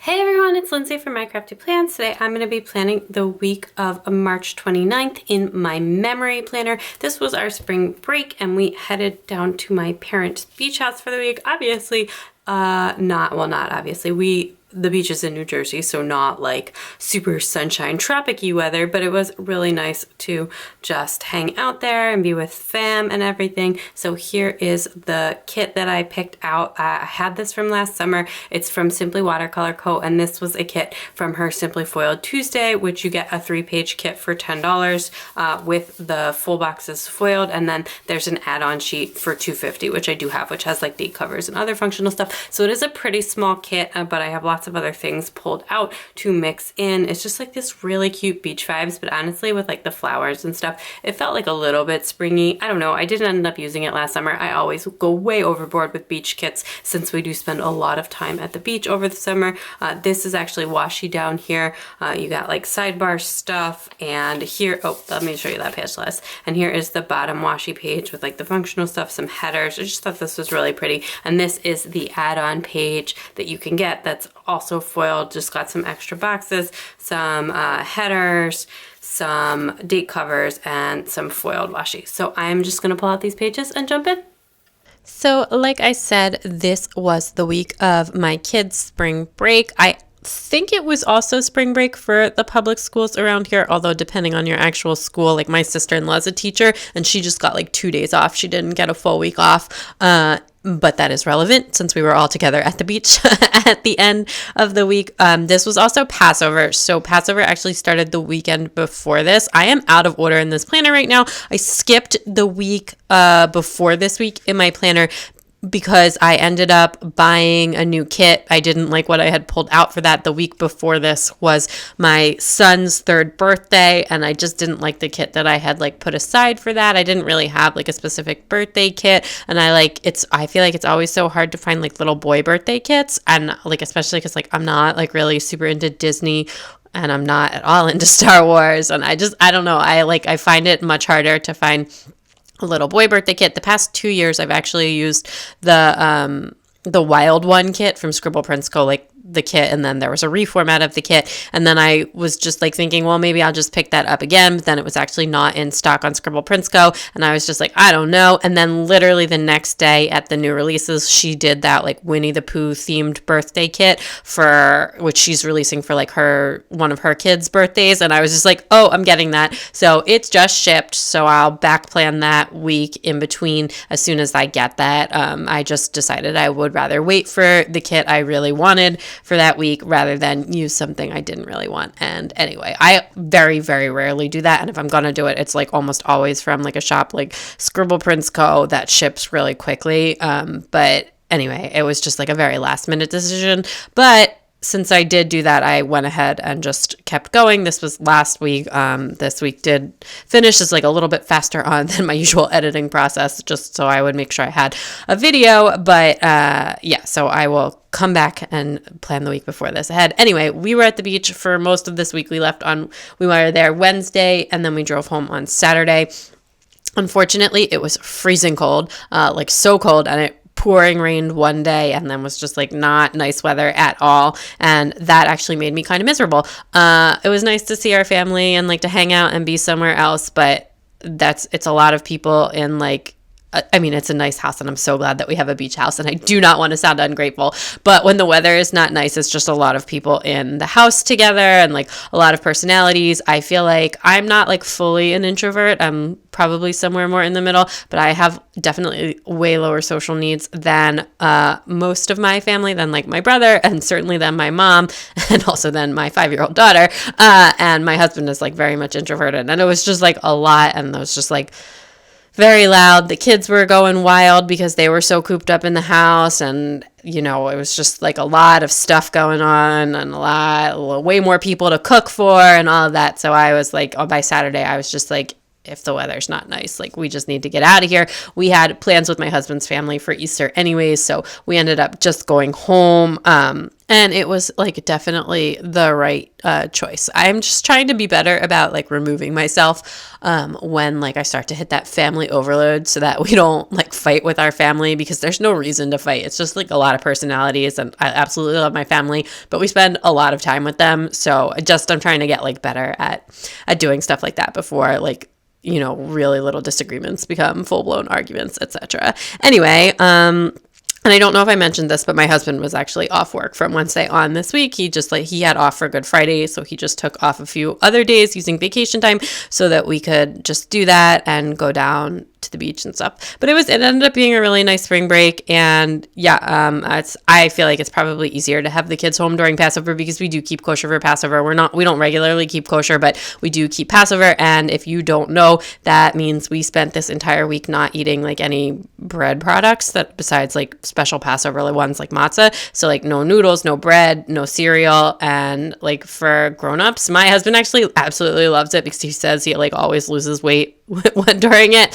Hey everyone, it's Lindsay from My Crafty Plans. Today I'm going to be planning the week of March 29th in my memory planner. This was our spring break and we headed down to my parents' beach house for the week. Obviously, not obviously. The beach is in New Jersey, so not like super sunshine tropic-y weather, but it was really nice to just hang out there and be with fam and everything. So here is the kit that I picked out. I had this from last summer. It's from Simply Watercolor Co, and this was a kit from her Simply Foiled Tuesday, which you get a 3-page kit for $10 with the full boxes foiled, and then there's an add-on sheet for $2.50, which I do have, which has like date covers and other functional stuff. So it is a pretty small kit, but I have lots of other things pulled out to mix in. It's just like this really cute beach vibes, but honestly with like the flowers and stuff, it felt like a little bit springy. I don't know, I didn't end up using it last summer. I always go way overboard with beach kits since we do spend a lot of time at the beach over the summer. This is actually washi down here. You got like sidebar stuff, and here, oh, let me show you that page list. And here is the bottom washi page with like the functional stuff, some headers. I just thought this was really pretty. And this is the add-on page that you can get that's also foiled, just got some extra boxes, some headers, some date covers, and some foiled washi. So I'm just gonna pull out these pages and jump in. So like I said, this was the week of my kids' spring break. I think it was also spring break for the public schools around here, although depending on your actual school, like my sister-in-law is a teacher and she just got like 2 days off. She didn't get a full week off. But that is relevant since we were all together at the beach at the end of the week. This was also Passover. So Passover actually started the weekend before this. I am out of order in this planner right now. I skipped the week before this week in my planner because I ended up buying a new kit. I didn't like what I had pulled out for that. The week before this was my son's 3rd birthday, and I just didn't like the kit that I had like put aside for that. I didn't really have like a specific birthday kit, and I feel like it's always so hard to find like little boy birthday kits, and like especially because like I'm not like really super into Disney and I'm not at all into Star Wars, and I don't know, I find it much harder to find a little boy birthday kit. The past 2 years, I've actually used the Wild One kit from Scribble Prints Co, like the kit, and then there was a reformat of the kit, and then I was just like thinking, well, maybe I'll just pick that up again, but then it was actually not in stock on Scribble Prints Co, and I was just like, I don't know. And then literally the next day at the new releases, she did that like Winnie the Pooh themed birthday kit for which she's releasing for like one of her kids' birthdays, and I was just like, oh, I'm getting that. So it's just shipped, so I'll back plan that week in between as soon as I get that. I just decided I would rather wait for the kit I really wanted for that week rather than use something I didn't really want. And anyway, I very, very rarely do that. And if I'm going to do it, it's like almost always from like a shop like Scribble Prints Co. that ships really quickly. But anyway, it was just like a very last minute decision. But since I did do that, I went ahead and just kept going. This was last week. This week did finish is like a little bit faster on than my usual editing process, just so I would make sure I had a video. But yeah, so I will come back and plan the week before this ahead. Anyway, we were at the beach for most of this week. We were there Wednesday, and then we drove home on Saturday. Unfortunately, it was freezing cold, like so cold, and it pouring rained one day and then was just like not nice weather at all, and that actually made me kind of miserable. It was nice to see our family and like to hang out and be somewhere else, but it's a lot of people in like I mean, it's a nice house, and I'm so glad that we have a beach house, and I do not want to sound ungrateful, but when the weather is not nice, it's just a lot of people in the house together and like a lot of personalities. I feel like I'm not like fully an introvert. I'm probably somewhere more in the middle, but I have definitely way lower social needs than most of my family, than like my brother, and certainly than my mom, and also than my 5-year-old daughter. And my husband is like very much introverted, and it was just like a lot, and it was just like very loud. The kids were going wild because they were so cooped up in the house, and you know, it was just like a lot of stuff going on and way more people to cook for and all of that. So I was like, by Saturday, I was just like if the weather's not nice. Like, we just need to get out of here. We had plans with my husband's family for Easter anyways, so we ended up just going home. And it was like definitely the right choice. I'm just trying to be better about like removing myself when like I start to hit that family overload, so that we don't like fight with our family, because there's no reason to fight. It's just like a lot of personalities, and I absolutely love my family, but we spend a lot of time with them. So I'm trying to get like better at doing stuff like that before like, you know, really little disagreements become full-blown arguments, etc. Anyway, and I don't know if I mentioned this, but my husband was actually off work from Wednesday on this week. He had off for Good Friday, so he just took off a few other days using vacation time so that we could just do that and go down to the beach and stuff. But it ended up being a really nice spring break, and I feel like it's probably easier to have the kids home during Passover, because we do keep kosher for Passover. We don't regularly keep kosher, but we do keep Passover. And if you don't know, that means we spent this entire week not eating like any bread products that besides like special Passover ones like matzah. So like no noodles, no bread, no cereal. And like for grown-ups, my husband actually absolutely loves it, because he says he like always loses weight during it,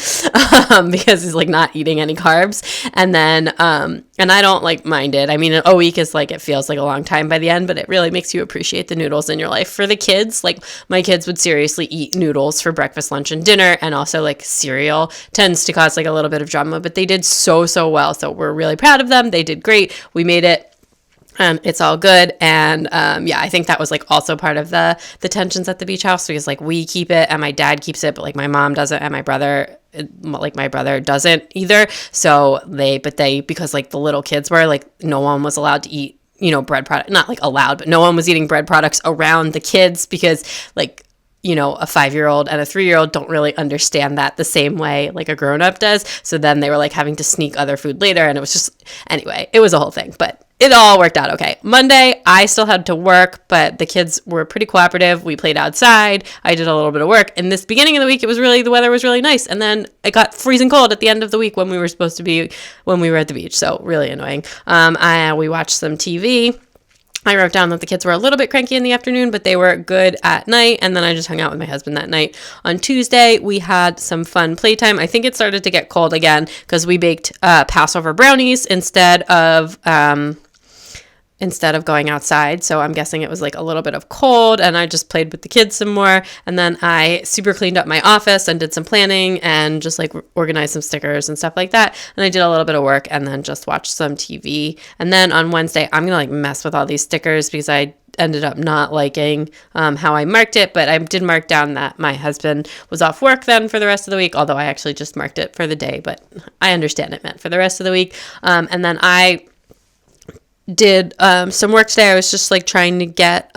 because he's like not eating any carbs. And then and I don't like mind it. I mean, a week is like, it feels like a long time by the end, but it really makes you appreciate the noodles in your life. For the kids, like my kids would seriously eat noodles for breakfast, lunch, and dinner, and also like cereal tends to cause like a little bit of drama, but they did so well. So we're really proud of them. They did great. We made it. It's all good. And I think that was like also part of the tensions at the beach house, because like we keep it and my dad keeps it, but like my mom doesn't, and my brother doesn't either. So because like the little kids were like, no one was allowed to eat, you know, bread product, not like allowed, but no one was eating bread products around the kids, because like, you know, a 5-year-old and a 3-year-old don't really understand that the same way like a grown-up does. So then they were like having to sneak other food later, and it was just, anyway, it was a whole thing, but it all worked out okay. Monday, I still had to work, but the kids were pretty cooperative. We played outside. I did a little bit of work. In this beginning of the week, the weather was really nice. And then it got freezing cold at the end of the week when we were at the beach. So really annoying. We watched some TV. I wrote down that the kids were a little bit cranky in the afternoon, but they were good at night. And then I just hung out with my husband that night. On Tuesday, we had some fun playtime. I think it started to get cold again, because we baked Passover brownies instead of going outside. So I'm guessing it was like a little bit of cold, and I just played with the kids some more. And then I super cleaned up my office and did some planning and just like organized some stickers and stuff like that. And I did a little bit of work and then just watched some TV. And then on Wednesday, I'm going to like mess with all these stickers, because I ended up not liking how I marked it, but I did mark down that my husband was off work then for the rest of the week, although I actually just marked it for the day, but I understand it meant for the rest of the week. And then I did some work today. I was just like trying to get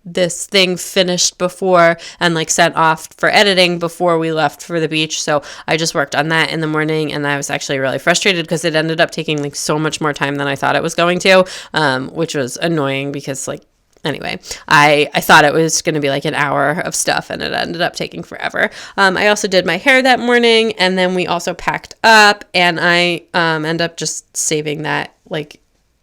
this thing finished before and like sent off for editing before we left for the beach. So I just worked on that in the morning, and I was actually really frustrated because it ended up taking like so much more time than I thought it was going to, which was annoying, because like, anyway, I thought it was going to be like an hour of stuff, and it ended up taking forever. I also did my hair that morning, and then we also packed up, and I end up just saving that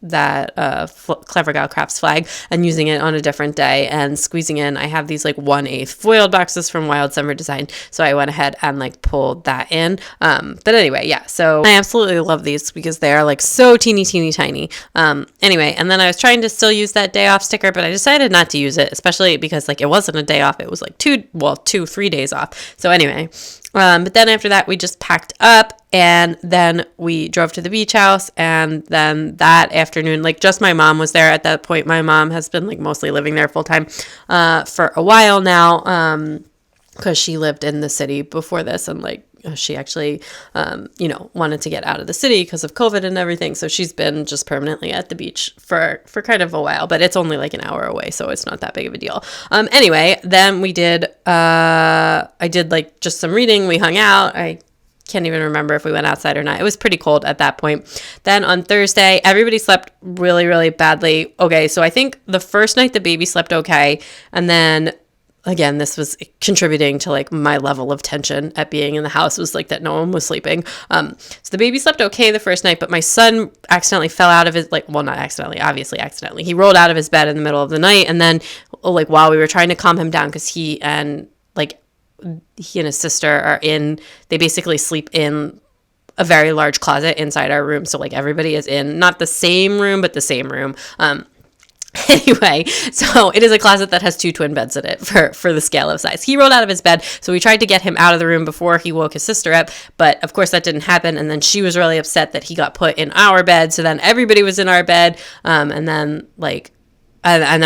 Clever Gal Crafts flag and using it on a different day and squeezing in. I have these like 1/8 foiled boxes from Wild Summer Design, so I went ahead and like pulled that in. But anyway, yeah, so I absolutely love these because they are like so teeny tiny. Anyway, and then I was trying to still use that day off sticker, but I decided not to use it, especially because like it wasn't a day off, it was like 3 days off. So anyway, but then after that we just packed up, and then we drove to the beach house. And then that afternoon, like just my mom was there at that point. My mom has been like mostly living there full time for a while now, because she lived in the city before this, and like she actually wanted to get out of the city because of COVID and everything, so she's been just permanently at the beach for kind of a while, but it's only like an hour away, so it's not that big of a deal. Anyway, then we did I did like just some reading. We hung out. I can't even remember if we went outside or not. It was pretty cold at that point. Then on Thursday, everybody slept really, really badly. Okay, so I think the first night the baby slept okay, and then again, this was contributing to like my level of tension at being in the house, was like that no one was sleeping. So the baby slept okay the first night, but my son accidentally fell out of his, not accidentally, obviously accidentally. He rolled out of his bed in the middle of the night, and then like while we were trying to calm him down, because he and like he and his sister are they basically sleep in a very large closet inside our room. So like everybody is in not the same room, but the same room. Anyway, so it is a closet that has 2 twin beds in it for the scale of size. He rolled out of his bed, so we tried to get him out of the room before he woke his sister up, but of course that didn't happen, and then she was really upset that he got put in our bed, so then everybody was in our bed, and then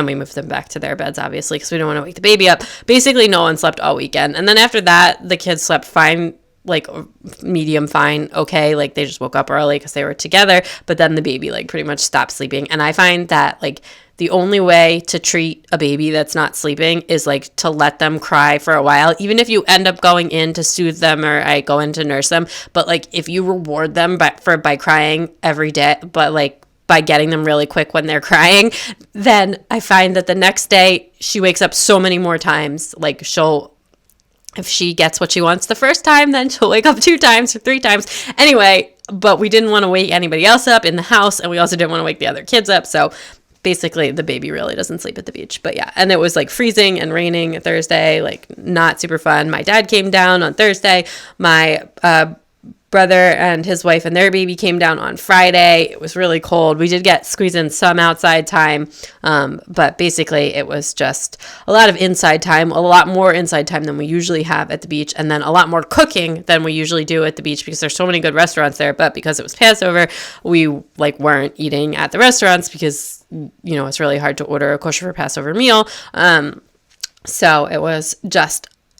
we moved them back to their beds, obviously, because we didn't want to wake the baby up. Basically, no one slept all weekend, and then after that, the kids slept fine, like medium fine, okay, like they just woke up early because they were together, but then the baby like pretty much stopped sleeping. And I find that like the only way to treat a baby that's not sleeping is like to let them cry for a while, even if you end up going in to soothe them or I go in to nurse them. But like if you reward them by crying every day, but like by getting them really quick when they're crying, then I find that the next day she wakes up so many more times. Like if she gets what she wants the first time, then she'll wake up 2 times or 3 times. Anyway, but we didn't want to wake anybody else up in the house, and we also didn't want to wake the other kids up. So basically, the baby really doesn't sleep at the beach. But yeah, and it was like freezing and raining Thursday, like not super fun. My dad came down on Thursday. My brother and his wife and their baby came down on Friday. It was really cold. We did squeeze in some outside time, but basically it was just a lot of inside time, a lot more inside time than we usually have at the beach, and then a lot more cooking than we usually do at the beach because there's so many good restaurants there. But because it was Passover, we like weren't eating at the restaurants because it's really hard to order a kosher for Passover meal. So it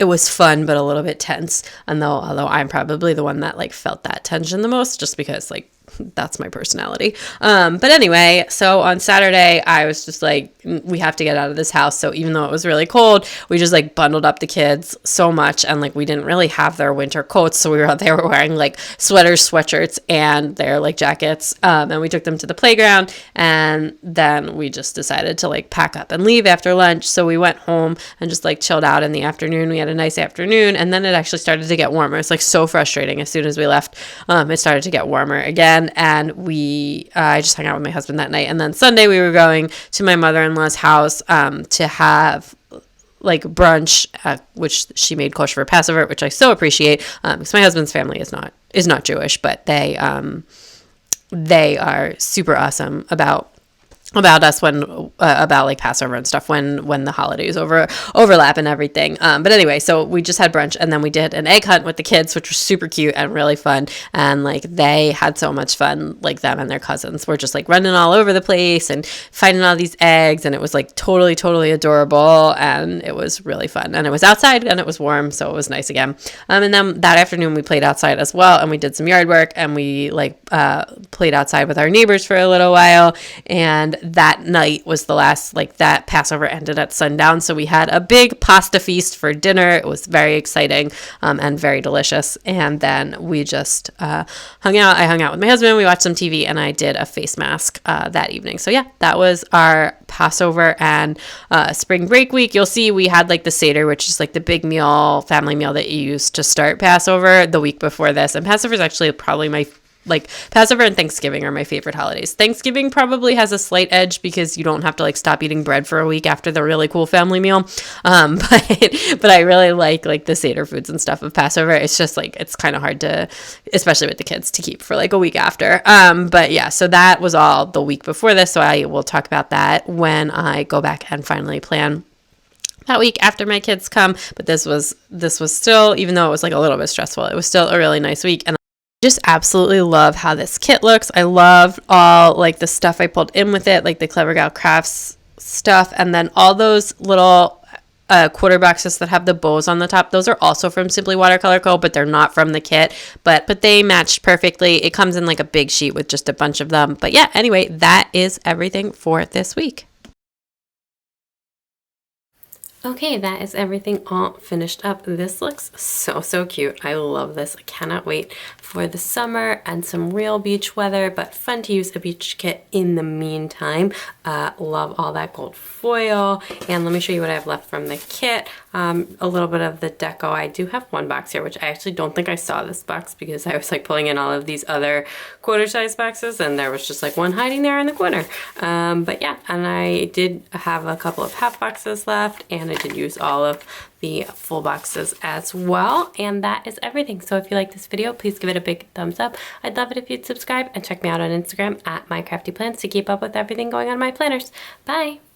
was fun, but a little bit tense. And although I'm probably the one that like felt that tension the most, just because like that's my personality. But anyway, so on Saturday, I was just like, we have to get out of this house. So even though it was really cold, we just like bundled up the kids so much. And like, we didn't really have their winter coats. So they were wearing like sweaters, sweatshirts, and their like jackets. And we took them to the playground, and then we just decided to like pack up and leave after lunch. So we went home and just like chilled out in the afternoon. We had a nice afternoon, and then it actually started to get warmer. It's like so frustrating. As soon as we left, it started to get warmer again. And I just hung out with my husband that night. And then Sunday we were going to my mother-in-law's house to have like brunch, which she made kosher for Passover, which I so appreciate because my husband's family is not Jewish, but they are super awesome about us about like Passover and stuff when the holidays overlap and everything. But anyway, so we just had brunch, and then we did an egg hunt with the kids, which was super cute and really fun. And like they had so much fun, like them and their cousins were just like running all over the place and finding all these eggs, and it was like totally, totally adorable, and it was really fun. And it was outside and it was warm, so it was nice again. And then that afternoon we played outside as well, and we did some yard work, and we like played outside with our neighbors for a little while. And that night was the last, like that Passover ended at sundown. So we had a big pasta feast for dinner. It was very exciting and very delicious. And then we just hung out. I hung out with my husband. We watched some TV, and I did a face mask that evening. So yeah, that was our Passover and spring break week. You'll see we had like the Seder, which is like the big meal, family meal that you use to start Passover the week before this. And Passover is actually probably Passover and Thanksgiving are my favorite holidays. Thanksgiving probably has a slight edge because you don't have to like stop eating bread for a week after the really cool family meal. But I really like the Seder foods and stuff of Passover. It's just like, it's kind of hard to, especially with the kids, to keep for like a week after. But yeah, so that was all the week before this. So I will talk about that when I go back and finally plan that week after my kids come. But this was still, even though it was like a little bit stressful, it was still a really nice week. And just absolutely love how this kit looks. I love all like the stuff I pulled in with it, like the Clever Gal Crafts stuff, and then all those little quarter boxes that have the bows on the top. Those are also from Simply Watercolor Co, but they're not from the kit, but they matched perfectly. It comes in like a big sheet with just a bunch of them. But yeah, anyway, that is everything for this week. Okay, that is everything all finished up. This looks so cute. I love this. I cannot wait for the summer and some real beach weather, but fun to use a beach kit in the meantime. Love all that gold foil. And let me show you what I have left from the kit. a little bit of the deco. I do have one box here, which I actually don't think I saw this box because I was like pulling in all of these other quarter size boxes and there was just like one hiding there in the corner. But yeah, and I did have a couple of half boxes left, and I did use all of the full boxes as well. And that is everything. So if you like this video, please give it a big thumbs up. I'd love it if you'd subscribe and check me out on Instagram at mycraftyplans to keep up with everything going on in my planners. Bye!